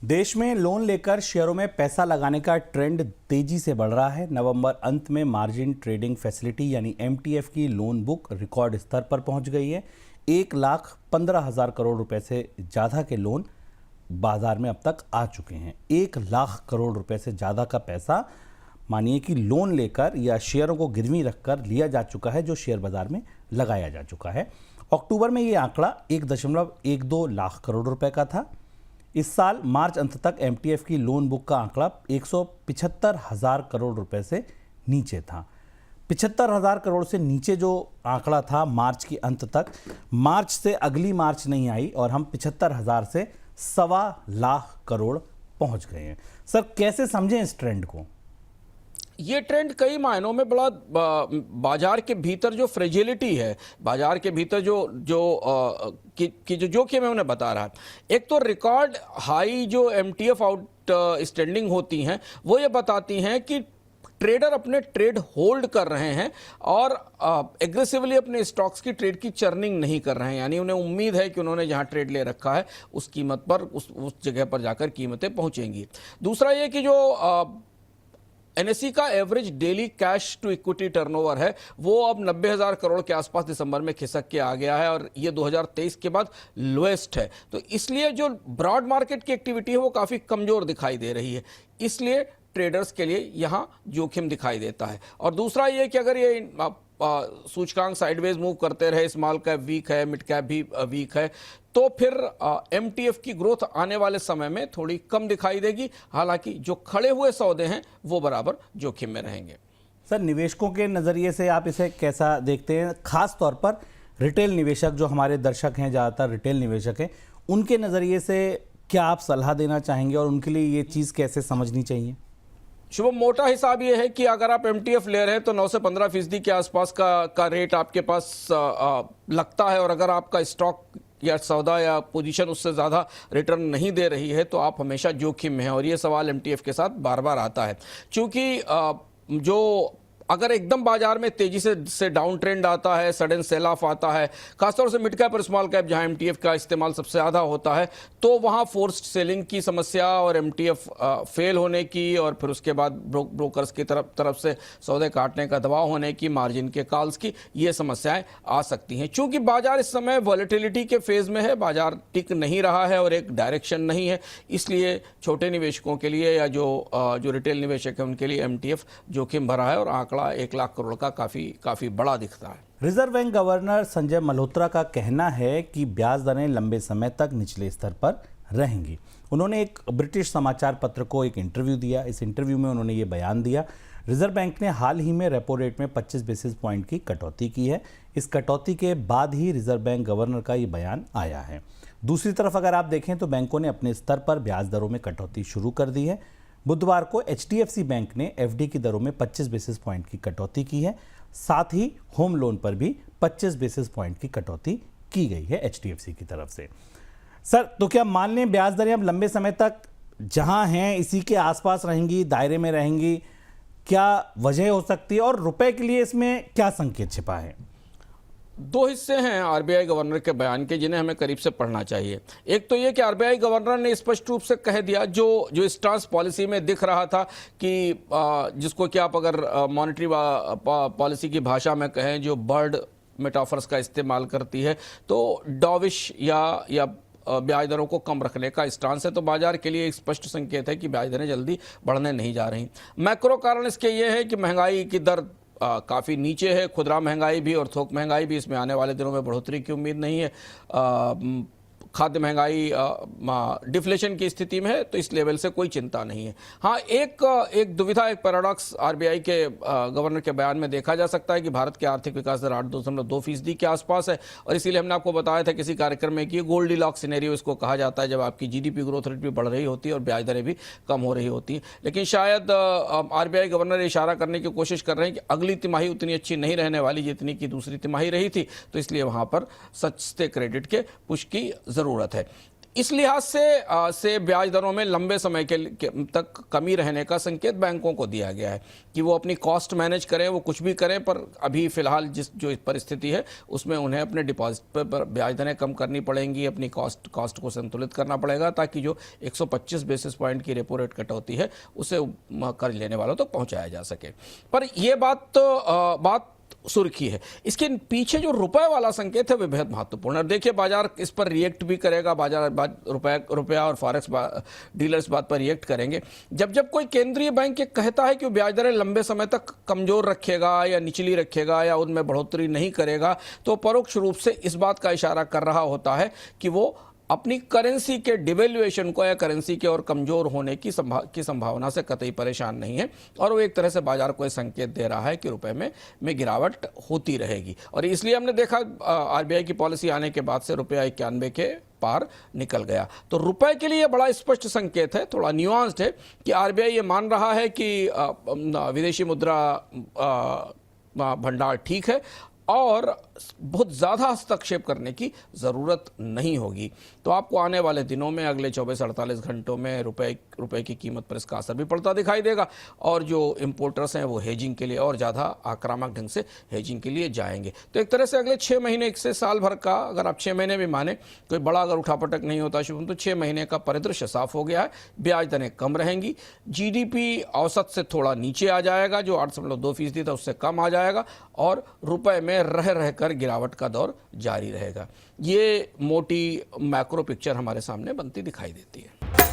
देश में लोन लेकर शेयरों में पैसा लगाने का ट्रेंड तेजी से बढ़ रहा है। नवंबर अंत में मार्जिन ट्रेडिंग फैसिलिटी यानी एमटीएफ की लोन बुक रिकॉर्ड स्तर पर पहुंच गई है। 1,15,000 करोड़ रुपए से ज़्यादा के लोन बाजार में अब तक आ चुके हैं। 1,00,000 करोड़ रुपए से ज़्यादा का पैसा मानिए कि लोन लेकर या शेयरों को गिरवी रखकर लिया जा चुका है, जो शेयर बाजार में लगाया जा चुका है। अक्टूबर में ये आंकड़ा 1.12 लाख करोड़ रुपए का था। इस साल मार्च अंत तक एमटीएफ की लोन बुक का आंकड़ा 175,000 करोड़ रुपए से नीचे था। 75,000 करोड़ से नीचे जो आंकड़ा था मार्च के अंत तक, मार्च से अगली मार्च नहीं आई और हम 75,000 से 1,25,00,000 करोड़ पहुंच गए हैं। सर, कैसे समझें इस ट्रेंड को? ये ट्रेंड कई मायनों में बड़ा बाजार के भीतर जो फ्रेजिलिटी है, बाजार के भीतर जो जोखिम है उन्हें बता रहा है। एक तो रिकॉर्ड हाई जो एमटीएफ आउट स्टैंडिंग होती हैं वो ये बताती हैं कि ट्रेडर अपने ट्रेड होल्ड कर रहे हैं और एग्रेसिवली अपने स्टॉक्स की ट्रेड की चर्निंग नहीं कर रहे हैं। यानी उन्हें उम्मीद है कि उन्होंने जहां ट्रेड ले रखा है उस कीमत पर उस जगह पर जाकर कीमतें पहुंचेंगी। दूसरा ये कि जो एनएसई का average daily cash to equity turnover है वो अब 90,000 करोड़ के आसपास दिसंबर में खिसक के आ गया है और ये 2023 के बाद लोएस्ट है। तो इसलिए जो ब्रॉड मार्केट की एक्टिविटी है वो काफ़ी कमज़ोर दिखाई दे रही है, इसलिए ट्रेडर्स के लिए यहाँ जोखिम दिखाई देता है। और दूसरा ये कि अगर ये सूचकांक साइडवेज मूव करते रहे, स्मॉल कैप वीक है, मिड कैप भी वीक है, तो फिर एमटीएफ की ग्रोथ आने वाले समय में थोड़ी कम दिखाई देगी। हालांकि जो खड़े हुए सौदे हैं वो बराबर जोखिम में रहेंगे। सर, निवेशकों के नज़रिए से आप इसे कैसा देखते हैं? खास तौर पर रिटेल निवेशक, जो हमारे दर्शक हैं ज़्यादातर रिटेल निवेशक हैं, उनके नज़रिए से क्या आप सलाह देना चाहेंगे और उनके लिए ये चीज़ कैसे समझनी चाहिए? शुभम, मोटा हिसाब ये है कि अगर आप एमटीएफ ले रहे हैं तो 9 से 15% के आसपास का रेट आपके पास लगता है, और अगर आपका स्टॉक या सौदा या पोजीशन उससे ज़्यादा रिटर्न नहीं दे रही है तो आप हमेशा जोखिम में हैं। और ये सवाल एमटीएफ के साथ बार बार आता है, क्योंकि जो अगर एकदम बाजार में तेजी से डाउन ट्रेंड आता है, सडन सेल ऑफ आता है, खासतौर से मिड कैप और स्मॉल कैप जहां एमटीएफ का इस्तेमाल सबसे ज़्यादा होता है, तो वहां फोर्स्ड सेलिंग की समस्या और एमटीएफ फेल होने की और फिर उसके बाद ब्रोकर्स की तरफ से सौदे काटने का दबाव होने की, मार्जिन के कॉल्स की, ये समस्याएं आ सकती हैं। चूंकि बाजार इस समय वॉलेटिलिटी के फेज में है, बाजार टिक नहीं रहा है और एक डायरेक्शन नहीं है, इसलिए छोटे निवेशकों के लिए या जो रिटेल निवेशक है उनके लिए एमटीएफ जोखिम भरा है और आंकड़ा 1,00,000 करोड़ का काफी बड़ा दिखता है। Reserve bank governor Sanjay Malhotra का कहना है कि ब्याज दरें लंबे समय तक निचले स्तर पर रहेंगी। उन्होंने एक ब्रिटिश समाचार पत्र को एक इंटरव्यू दिया। इस इंटरव्यू में उन्होंने ये बयान दिया, रिजर्व बैंक ने हाल ही में रेपो रेट में 25 बेसिस पॉइंट की कटौती की है। इस कटौती के बाद ही रिजर्व बैंक गवर्नर का ये बयान आया है। दूसरी तरफ अगर आप देखें तो बैंकों ने अपने स्तर पर ब्याज दरों में कटौती शुरू कर दी है। बुधवार को एचडीएफसी बैंक ने एफडी की दरों में 25 बेसिस पॉइंट की कटौती की है। साथ ही होम लोन पर भी 25 बेसिस पॉइंट की कटौती की गई है एचडीएफसी की तरफ से। सर, तो क्या मान लें ब्याज दरें अब लंबे समय तक जहां हैं इसी के आसपास रहेंगी, दायरे में रहेंगी? क्या वजह हो सकती है और रुपए के लिए इसमें क्या संकेत छिपा है? दो हिस्से हैं आरबीआई गवर्नर के बयान के, जिन्हें हमें करीब से पढ़ना चाहिए। एक तो ये कि आरबीआई गवर्नर ने स्पष्ट रूप से कह दिया, जो स्टांस पॉलिसी में दिख रहा था कि जिसको कि आप अगर मॉनेटरी पॉलिसी की भाषा में कहें, जो बर्ड मेटाफर्स का इस्तेमाल करती है, तो डॉविश या ब्याज दरों को कम रखने का स्टांस है। तो बाजार के लिए एक स्पष्ट संकेत है कि ब्याज दरें जल्दी बढ़ने नहीं जा रही। मैक्रो कारण इसके ये है कि महंगाई की दर काफ़ी नीचे है, खुदरा महंगाई भी और थोक महंगाई भी, इसमें आने वाले दिनों में बढ़ोतरी की उम्मीद नहीं है। खाद्य महंगाई डिफ्लेशन की स्थिति में है, तो इस लेवल से कोई चिंता नहीं है। हाँ, एक दुविधा, एक पैराडॉक्स आरबीआई के गवर्नर के बयान में देखा जा सकता है कि भारत की आर्थिक विकास दर 8.2% के आसपास है, और इसीलिए हमने आपको बताया था किसी कार्यक्रम में कि गोल्डीलॉक्स सिनेरियो इसको कहा जाता है, जब आपकी जीडीपी ग्रोथ रेट भी बढ़ रही होती है और ब्याज दरें भी कम हो रही होती हैं। लेकिन शायद आरबीआई गवर्नर इशारा करने की कोशिश कर रहे हैं कि अगली तिमाही उतनी अच्छी नहीं रहने वाली जितनी की दूसरी तिमाही रही थी, तो इसलिए वहाँ पर सस्ते क्रेडिट के पुश की ज़रूरत है। इस लिहाज से ब्याज दरों में लंबे समय तक कमी रहने का संकेत बैंकों को दिया गया है कि वो अपनी कॉस्ट मैनेज करें, वो कुछ भी करें, पर अभी फिलहाल जो परिस्थिति है उसमें उन्हें अपने डिपॉजिट पर ब्याज दरें कम करनी पड़ेंगी, अपनी कॉस्ट को संतुलित करना पड़ेगा ताकि जो 125 बेसिस पॉइंट की रेपो रेट कटौती है उसे कर्ज लेने वालों तक पहुंचाया जा सके। पर यह बात सुर्खी है। इसके पीछे जो रुपए वाला संकेत है वह बेहद महत्वपूर्ण है। देखिए, बाजार इस पर रिएक्ट भी करेगा, रुपया और फॉरेक्स डीलर्स बात पर रिएक्ट करेंगे। जब कोई केंद्रीय बैंक ये कहता है कि वो ब्याज दरें लंबे समय तक कमजोर रखेगा या निचली रखेगा या उनमें बढ़ोतरी नहीं करेगा, तो परोक्ष रूप से इस बात का इशारा कर रहा होता है कि वो अपनी करेंसी के डिवेल्युएशन को या करेंसी के और कमजोर होने की संभावना से कतई परेशान नहीं है, और वो एक तरह से बाजार को संकेत दे रहा है कि रुपए में गिरावट होती रहेगी। और इसलिए हमने देखा आरबीआई की पॉलिसी आने के बाद से रुपया 91 के पार निकल गया। तो रुपए के लिए बड़ा स्पष्ट संकेत है, थोड़ा न्यूआंस्ड है कि आरबीआई ये मान रहा है कि विदेशी मुद्रा भंडार ठीक है और बहुत ज़्यादा हस्तक्षेप करने की ज़रूरत नहीं होगी। तो आपको आने वाले दिनों में अगले 24-48 घंटों में रुपए की कीमत पर इसका असर भी पड़ता दिखाई देगा, और जो इंपोर्टर्स हैं वो हेजिंग के लिए और ज़्यादा आक्रामक ढंग से हेजिंग के लिए जाएंगे। तो एक तरह से अगले 6 महीने से साल भर का, अगर आप 6 महीने भी माने, कोई बड़ा अगर उठापटक नहीं होता शुभम, तो 6 महीने का परिदृश्य साफ हो गया है। ब्याज दरें कम रहेंगी, जीडीपी औसत से थोड़ा नीचे आ जाएगा, जो 8.2% था उससे कम आ जाएगा, और रुपए में रहकर गिरावट का दौर जारी रहेगा। ये मोटी मैक्रो पिक्चर हमारे सामने बनती दिखाई देती है।